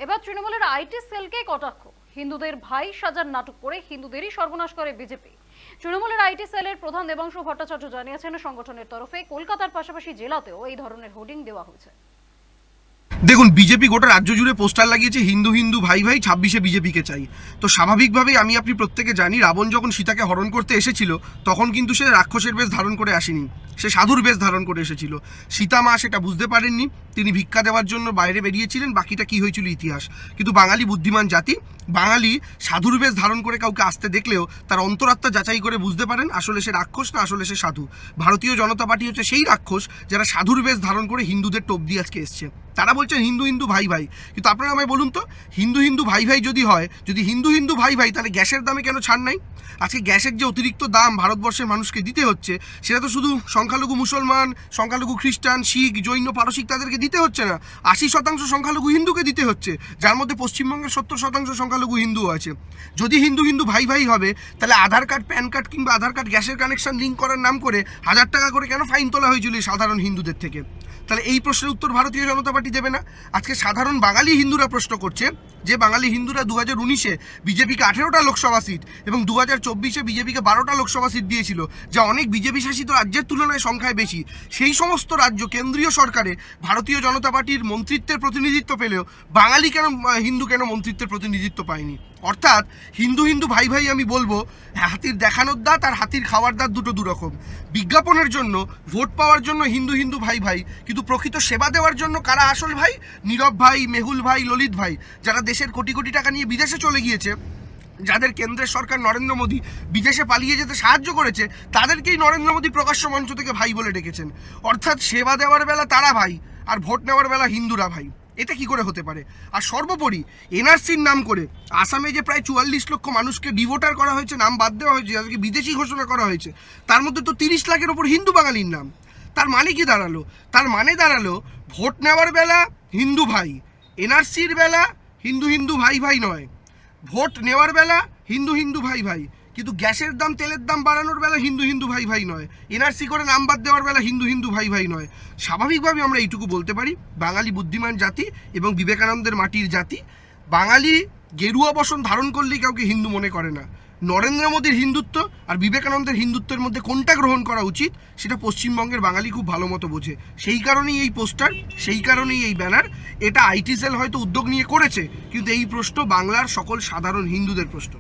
এবার তৃণমূলের আইটি সেলকে কটাক্ষ, হিন্দুদের ভাই সাজার নাটক করে হিন্দুদেরই সর্বনাশ করে বিজেপি। তৃণমূলের আইটি সেলের প্রধান দেবাংশু ভট্টাচার্য জানিয়েছেন, সংগঠনের তরফে কলকাতার পাশাপাশি জেলাতেও এই ধরনের হোর্ডিং দেওয়া হয়েছে। দেখুন, বিজেপি গোটা রাজ্য জুড়ে পোস্টার লাগিয়েছে হিন্দু হিন্দু ভাই ভাই, 26শে বিজেপিকে চাই। তো স্বাভাবিকভাবেই আপনি প্রত্যেকে জানি, রাবণ যখন সীতাকে হরণ করতে এসেছিল তখন কিন্তু সে রাক্ষসের বেশ ধারণ করে আসেনি, সে সাধুর বেশ ধারণ করে এসেছিল। সীতা মা সেটা বুঝতে পারেননি, তিনি ভিক্ষা দেওয়ার জন্য বাইরে বেরিয়েছিলেন, বাকিটা কি হয়েছিল ইতিহাস। কিন্তু বাঙালি বুদ্ধিমান জাতি, বাঙালি সাধুর বেশ ধারণ করে কাউকে আসতে দেখলেও তার অন্তরাত্মা যাচাই করে বুঝতে পারেন আসলে সে রাক্ষস না আসলে সে সাধু। ভারতীয় জনতা পার্টি হচ্ছে সেই রাক্ষস যারা সাধুর বেশ ধারণ করে হিন্দুদের টোপ দিয়ে আজকে এসছে। তারা বলছেন হিন্দু হিন্দু ভাই ভাই, কিন্তু আপনারা আমায় বলুন তো, হিন্দু হিন্দু ভাই ভাই যদি হয়, যদি হিন্দু হিন্দু ভাই ভাই, তাহলে গ্যাসের দামে কেন ছাড় নাই? আজকে গ্যাসের যে অতিরিক্ত দাম ভারতবর্ষের মানুষকে দিতে হচ্ছে, সেটা তো শুধু সংখ্যালঘু মুসলমান, সংখ্যালঘু খ্রিস্টান, শিখ, জৈন, পারসিক তাদেরকে দিতে হচ্ছে না, 80% সংখ্যালঘু হিন্দুকে দিতে হচ্ছে, যার মধ্যে পশ্চিমবঙ্গের 70% সংখ্যালঘু হিন্দু আছে। যদি হিন্দু হিন্দু ভাই ভাই হবে, তাহলে আধার কার্ড, প্যান কার্ড কিংবা আধার কার্ড গ্যাসের কানেকশন লিঙ্ক করার নাম করে 1000 টাকা করে কেন ফাইন তোলা হয়েছিল সাধারণ হিন্দুদের থেকে? তাহলে এই প্রশ্নের উত্তর ভারতীয় জনতা পার্টি দেবে না। আজকে সাধারণ বাঙালি হিন্দুরা প্রশ্ন করছে যে বাঙালি হিন্দুরা 2019-এ বিজেপিকে 18টা লোকসভা সিট এবং 2024-এ বিজেপিকে 12টা লোকসভা সিট দিয়েছিল, যা অনেক বিজেপি শাসিত রাজ্যের তুলনায় সংখ্যায় বেশি। সেই সমস্ত রাজ্য কেন্দ্রীয় সরকারে ভারতীয় জনতা পার্টির মন্ত্রিত্বের প্রতিনিধিত্ব পেলেও বাঙালি কেন, হিন্দু কেন মন্ত্রিত্বের প্রতিনিধিত্ব পায়নি? অর্থাৎ হিন্দু হিন্দু ভাই ভাই আমি বলবো, হাতির দেখানোর দাঁত আর হাতির খাওয়ার দাঁত দুটো দুরকম। বিজ্ঞাপনের জন্য, ভোট পাওয়ার জন্য হিন্দু হিন্দু ভাই ভাই, কিন্তু প্রকৃত সেবা দেওয়ার জন্য কারা আসল ভাই? নীরব ভাই, মেহুল ভাই, ললিত ভাই, যারা দেশের কোটি কোটি টাকা নিয়ে বিদেশে চলে গিয়েছে, যাদের কেন্দ্রের সরকার নরেন্দ্র মোদী বিদেশে পালিয়ে যেতে সাহায্য করেছে, তাদেরকেই নরেন্দ্র মোদী প্রকাশ্য মঞ্চ থেকে ভাই বলে ডেকেছেন। অর্থাৎ সেবা দেওয়ার বেলা তারা ভাই আর ভোট নেওয়ার বেলা হিন্দুরা ভাই। এটা কি করে হতে পারে? আর সর্বোপরি এনআরসির নাম করে আসামে যে প্রায় 44 লক্ষ মানুষকে ডিভোটার করা হয়েছে, নাম বাদ দেওয়া হয়েছে, যাদেরকে বিদেশি ঘোষণা করা হয়েছে, তার মধ্যে তো 30 লাখের ওপর হিন্দু বাঙালির নাম। তার মানে কি দাঁড়ালো? তার মানে দাঁড়ালো ভোট নেওয়ার বেলা হিন্দু ভাই, এনআরসির বেলা হিন্দু হিন্দু ভাই ভাই নয়, ভোট নেওয়ার বেলা হিন্দু হিন্দু ভাই ভাই, কিন্তু গ্যাসের দাম, তেলের দাম বাড়ানোর বেলা হিন্দু হিন্দু ভাই ভাই নয়, এনআরসি করে নাম বাদ দেওয়ার বেলা হিন্দু হিন্দু ভাই ভাই নয়। স্বাভাবিকভাবে আমরা এইটুকু বলতে পারি, বাঙালি বুদ্ধিমান জাতি এবং বিবেকানন্দের মাটির জাতি, বাঙালি গেরুয়া বসন ধারণ করলেই কাউকে হিন্দু মনে করে না। নরেন্দ্র মোদীর হিন্দুত্ব আর বিবেকানন্দের হিন্দুত্বের মধ্যে কোনটা গ্রহণ করা উচিত সেটা পশ্চিমবঙ্গের বাঙালি খুব ভালো মতো বোঝে। সেই কারণেই এই পোস্টার, সেই কারণেই এই ব্যানার। এটা আইটি সেল হয়তো উদ্যোগ নিয়ে করেছে, কিন্তু এই প্রশ্ন বাংলার সকল সাধারণ হিন্দুদের প্রশ্ন।